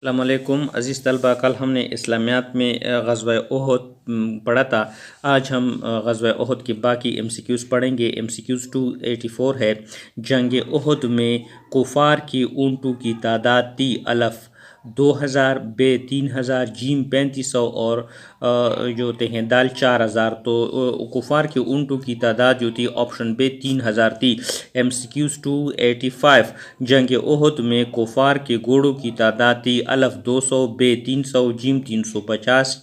السلام علیکم عزیز طلبہ، کل ہم نے اسلامیات میں غزوہ احد پڑھا تھا۔ آج ہم غزوہ احد کے باقی ایم سی کیوز پڑھیں گے۔ ایم سی کیوز 284 ہے، جنگ احد میں کفار کی اونٹوں کی تعداد تھی الف 2000، بے 3000، جیم 3500 اور جو ہوتے ہیں دال 4000۔ تو کفار کے اونٹوں کی تعداد جو تھی آپشن بے 3000 تھی۔ ایم سی کیوز 285 جنگ احد میں کفار کے گھوڑوں کی تعداد تھی الف 200، بے 300، جیم 350،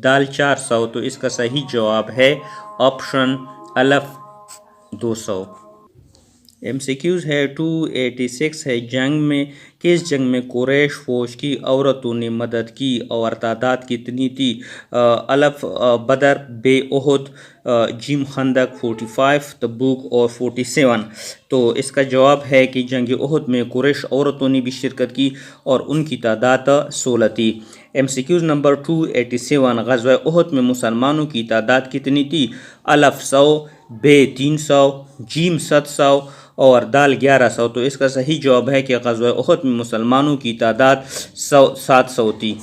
دال 400۔ تو اس کا صحیح جواب ہے آپشن الف 200۔ ایم سی کیوز ہے 286 ہے، کس جنگ میں قریش فوج کی عورتوں نے مدد کی اور تعداد کتنی تھی؟ الف بدر، بے احد، جیم خندق 45، تبوک اور 47۔ تو اس کا جواب ہے کہ جنگ احد میں قریش عورتوں نے بھی شرکت کی اور ان کی تعداد 16 تھی۔ ایم سی کیوز نمبر 287 غزوہ احد میں مسلمانوں کی تعداد کتنی تھی؟ الف 100، بے 300، جیم 700 اور دال 1100۔ تو اس کا صحیح جواب ہے کہ غزوہ احد میں مسلمانوں کی تعداد 700 تھی۔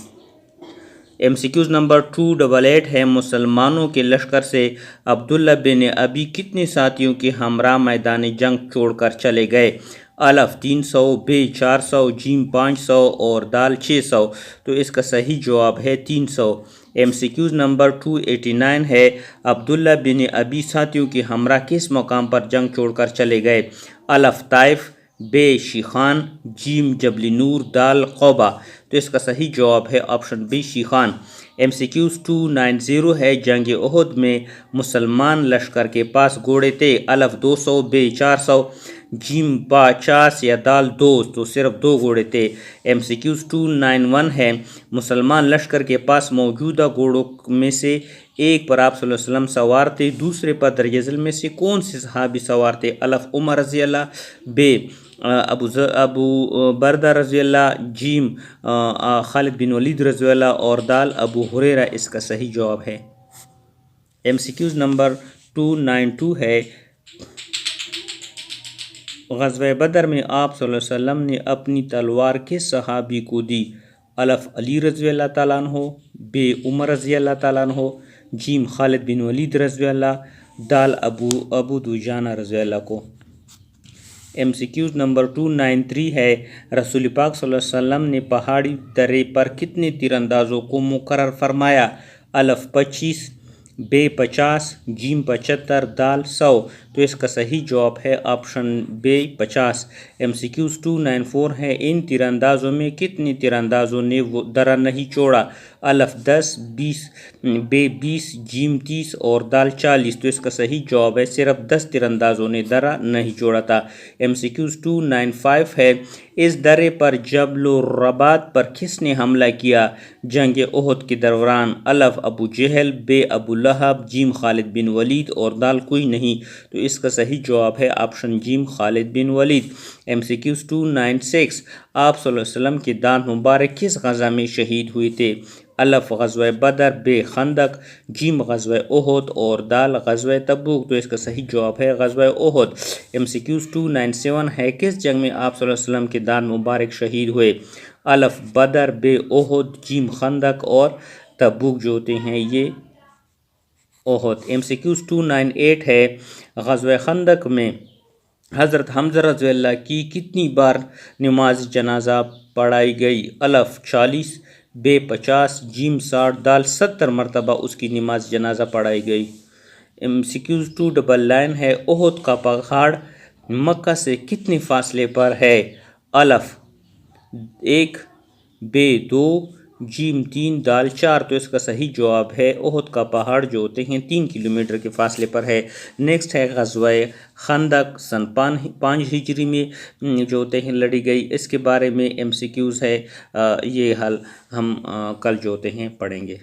ایم سی کیوز نمبر 288 ہے، مسلمانوں کے لشکر سے عبداللہ بن ابی کتنے ساتھیوں کے ہمراہ میدان جنگ چھوڑ کر چلے گئے؟ الف 300، بے 400، جیم 500 اور دال 600۔ تو اس کا صحیح جواب ہے 300۔ ایم سی کیوز نمبر 289 ہے، عبداللہ بن ابی ساتھیوں کے ہمراہ کس مقام پر جنگ چھوڑ کر چلے گئے؟ الف طائف، بے شیخان، جیم جبل نور، دال قوبہ۔ تو اس کا صحیح جواب ہے option B Sheikhan. M C Qs 290 ہے، جنگ احد میں مسلمان لشکر کے پاس گھوڑے تھے الف 200، بے 400، جیم 50 یا دال 2۔ تو صرف 2 گھوڑے تھے۔ ایم سی کیوز 291 ہے، مسلمان لشکر کے پاس موجودہ گھوڑوں میں سے ایک پر آپ صلی اللہ علیہ وسلم سوار تھے، دوسرے پر درجہ ذیل میں سے کون سے صحابی سوار تھے؟ الف عمر رضی اللہ، بے ابو بردہ رضی اللہ، جیم خالد بن ولید رضی اللہ اور دال ابو ہریرہ۔ اس کا صحیح جواب ہے۔ ایم سی کیوز نمبر 292 ہے، غزوہ بدر میں آپ صلی اللہ علیہ وسلم نے اپنی تلوار کس صحابی کو دی؟ الف علی رضی اللہ تعالیٰ عنہ، بے عمر رضی اللہ تعالیٰ عنہ، جیم خالد بن ولید رضی اللہ، دال ابو دجانہ رضی اللہ کو۔ ایم سی کیوز نمبر 293 ہے، رسول پاک صلی اللہ علیہ وسلم نے پہاڑی درے پر کتنے تیر اندازوں کو مقرر فرمایا؟ الف 25، بے 50، جیم 75، دال 100۔ تو اس کا صحیح جواب ہے آپشن بے 50۔ ایم سی کیوز 294 ہے، ان تیر اندازوں میں کتنے تیر اندازوں نے وہ درہ نہیں چھوڑا؟ الف 10، 20، بے 20، جیم 30 اور دال 40۔ تو اس کا صحیح جواب ہے صرف 10 تیر اندازوں نے درہ نہیں چھوڑا تھا۔ ایم سی کیوز 295 ہے، اس درے پر جبل الرباط پر کس نے حملہ کیا جنگ احد کے دوران؟ الف ابو جہل، بے ابو لہب، جیم خالد بن ولید اور دال کوئی نہیں۔ تو اس کا صحیح جواب ہے آپشن جیم خالد بن ولید۔ ایم سی کیوز 296 آپ صلی اللہ علیہ وسلم کے دانت مبارک کس غزہ میں شہید ہوئے تھے؟ الف غزوہ بدر، بے خندق، جیم غزوہ احد اور دال غزوہ تبوک۔ تو اس کا صحیح جواب ہے غزوہ احد۔ ایم سی کیوز 297 ہے، کس جنگ میں آپ صلی اللہ علیہ وسلم کے دانت مبارک شہید ہوئے؟ الف بدر، بے احد، جیم خندق اور تبوک جو ہوتے ہیں یہ احد۔ ایم سی کیوز 298 ہے، غزوہ خندق میں حضرت حمزہ رضی اللہ کی کتنی بار نماز جنازہ پڑھائی گئی؟ الف 40، بے 50، جیم 60، دال 70 مرتبہ اس کی نماز جنازہ پڑھائی گئی۔ ایم سی کیوز 299 ہے، احد کا پہاڑ مکہ سے کتنے فاصلے پر ہے؟ الف 1، بے 2، جیم 3، دال 4۔ تو اس کا صحیح جواب ہے احد کا پہاڑ جو ہوتے ہیں 3 کلومیٹر کے فاصلے پر ہے۔ نیکسٹ ہے غزوہ خندق سن 5 ہجری میں جو ہوتے ہیں لڑی گئی، اس کے بارے میں ایم سی کیوز ہے، یہ حل ہم کل جو ہوتے ہیں پڑھیں گے۔